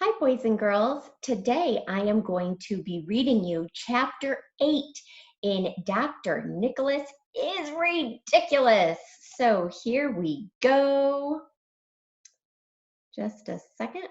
Hi, boys and girls. Today I am going to be reading you Chapter 8 in Dr. Nicholas is Ridiculous. So here we go. Just a second.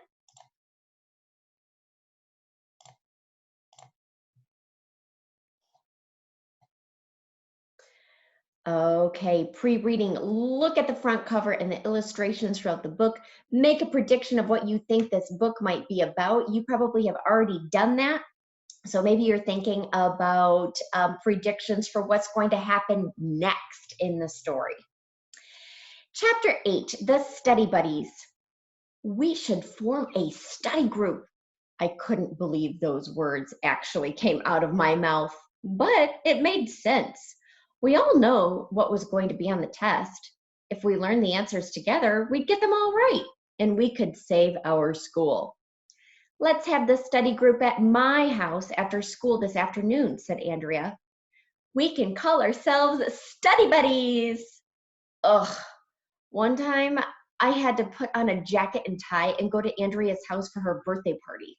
Okay, pre-reading. Look at the front cover and the illustrations throughout the book. Make a prediction of what you think this book might be about. You probably have already done that. So maybe you're thinking about predictions for what's going to happen next in the story. Chapter 8, The Study Buddies. We should form a study group. I couldn't believe those words actually came out of my mouth, but it made sense. We all know what was going to be on the test. If we learned the answers together, we'd get them all right, and we could save our school. Let's have the study group at my house after school this afternoon, said Andrea. We can call ourselves Study Buddies. Ugh. One time, I had to put on a jacket and tie and go to Andrea's house for her birthday party.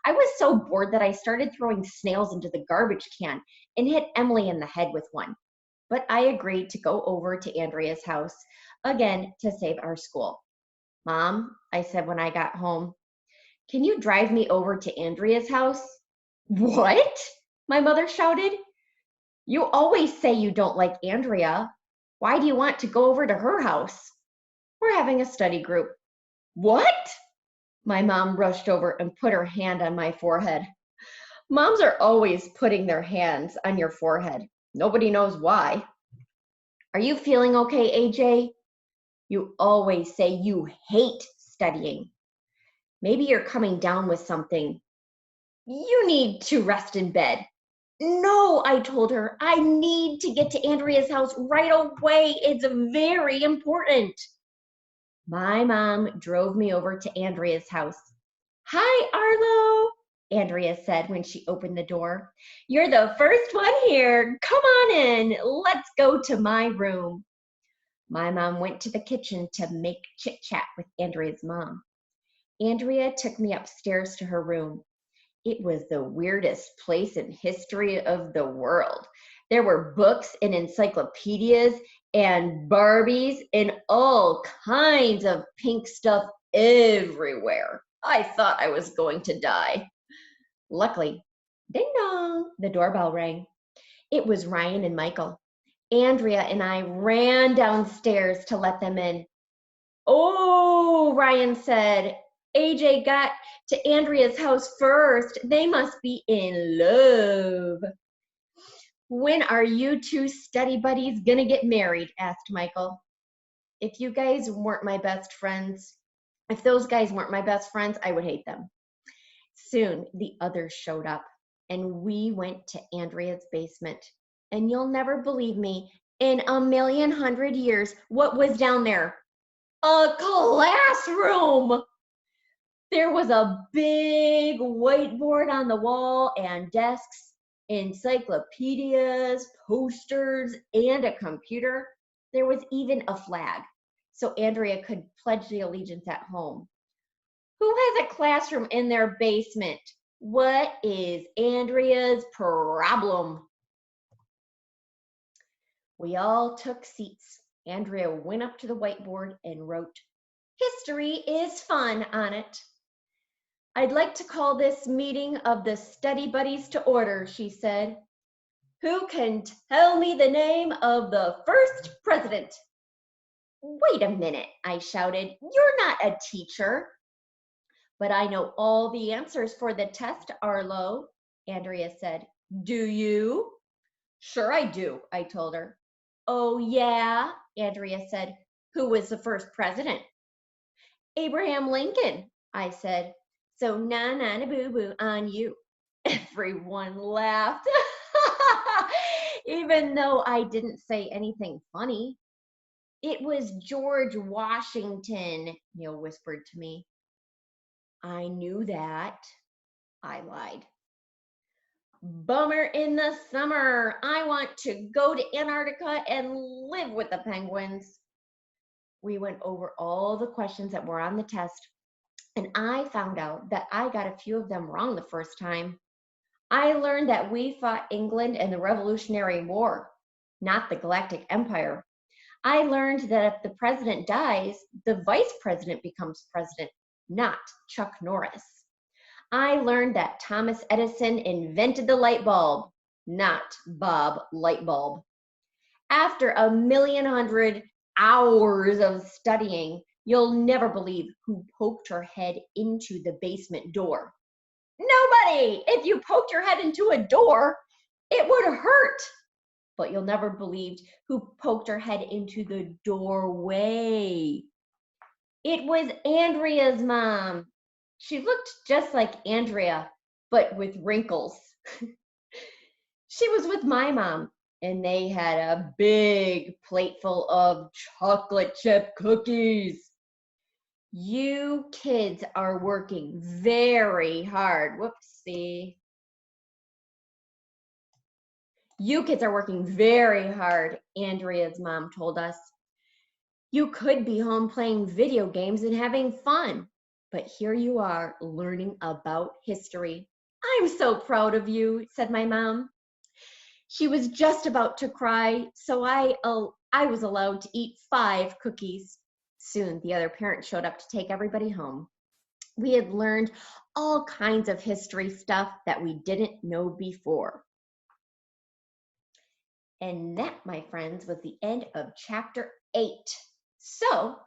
I was so bored that I started throwing snails into the garbage can and hit Emily in the head with one. But I agreed to go over to Andrea's house again to save our school. Mom, I said when I got home, can you drive me over to Andrea's house? What? My mother shouted. You always say you don't like Andrea. Why do you want to go over to her house? We're having a study group. What? My mom rushed over and put her hand on my forehead. Moms are always putting their hands on your forehead. Nobody knows why. Are you feeling okay, AJ? You always say you hate studying. Maybe you're coming down with something. You need to rest in bed. No, I told her, I need to get to Andrea's house right away. It's very important. My mom drove me over to Andrea's house. Hi, Arlo, Andrea said when she opened the door. You're the first one here. Come on in. Let's go to my room. My mom went to the kitchen to make chit-chat with Andrea's mom. Andrea took me upstairs to her room. It was the weirdest place in history of the world. There were books and encyclopedias and Barbies and all kinds of pink stuff everywhere. I thought I was going to die. Luckily, ding dong, the doorbell rang. It was Ryan and Michael. Andrea and I ran downstairs to let them in. Oh, Ryan said, AJ got to Andrea's house first. They must be in love. When are you two study buddies gonna get married? Asked Michael. If you guys weren't my best friends, if those guys weren't my best friends, I would hate them. Soon the others showed up and we went to Andrea's basement. And you'll never believe me, in a million hundred years, what was down there? A classroom! There was a big whiteboard on the wall and desks, encyclopedias, posters, and a computer. There was even a flag, so Andrea could pledge the allegiance at home. Who has a classroom in their basement? What is Andrea's problem? We all took seats. Andrea went up to the whiteboard and wrote, "History is fun" on it. I'd like to call this meeting of the study buddies to order, she said. Who can tell me the name of the first president? Wait a minute, I shouted. You're not a teacher. But I know all the answers for the test, Arlo, Andrea said. Do you? Sure I do, I told her. Oh, yeah, Andrea said. Who was the first president? Abraham Lincoln, I said. So na boo boo on you. Everyone laughed, even though I didn't say anything funny. It was George Washington, Neil whispered to me. I knew that, I lied. Bummer in the summer. I want to go to Antarctica and live with the penguins. We went over all the questions that were on the test, And I found out that I got a few of them wrong the first time. I learned that we fought England in the Revolutionary War, not the Galactic Empire. I learned that if the president dies, the vice president becomes president, not Chuck Norris. I learned that Thomas Edison invented the light bulb, not Bob Lightbulb. After 1,100,000 hours of studying, you'll never believe who poked her head into the basement door. Nobody! If you poked your head into a door, it would hurt. But you'll never believe who poked her head into the doorway. It was Andrea's mom. She looked just like Andrea, but with wrinkles. She was with my mom, and they had a big plate full of chocolate chip cookies. You kids are working very hard. Whoopsie. You kids are working very hard, Andrea's mom told us. You could be home playing video games and having fun, but here you are learning about history. I'm so proud of you, said my mom. She was just about to cry, so I was allowed to eat 5 cookies. Soon, the other parent showed up to take everybody home. We had learned all kinds of history stuff that we didn't know before. And that, my friends, was the end of chapter 8. So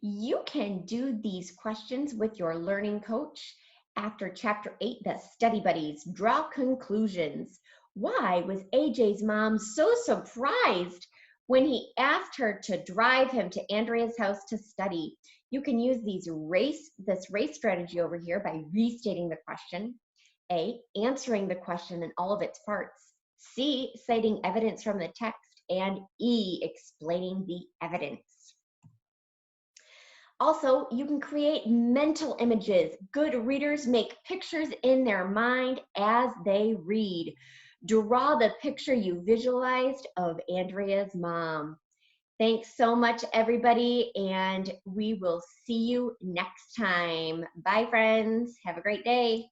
you can do these questions with your learning coach. After chapter 8, the study buddies draw conclusions. Why was AJ's mom so surprised when he asked her to drive him to Andrea's house to study? You can use this race strategy over here by restating the question. A, answering the question in all of its parts. C, citing evidence from the text. And E, explaining the evidence. Also, you can create mental images. Good readers make pictures in their mind as they read. Draw the picture you visualized of Andrea's mom. Thanks so much, everybody, and we will see you next time. Bye, friends. Have a great day.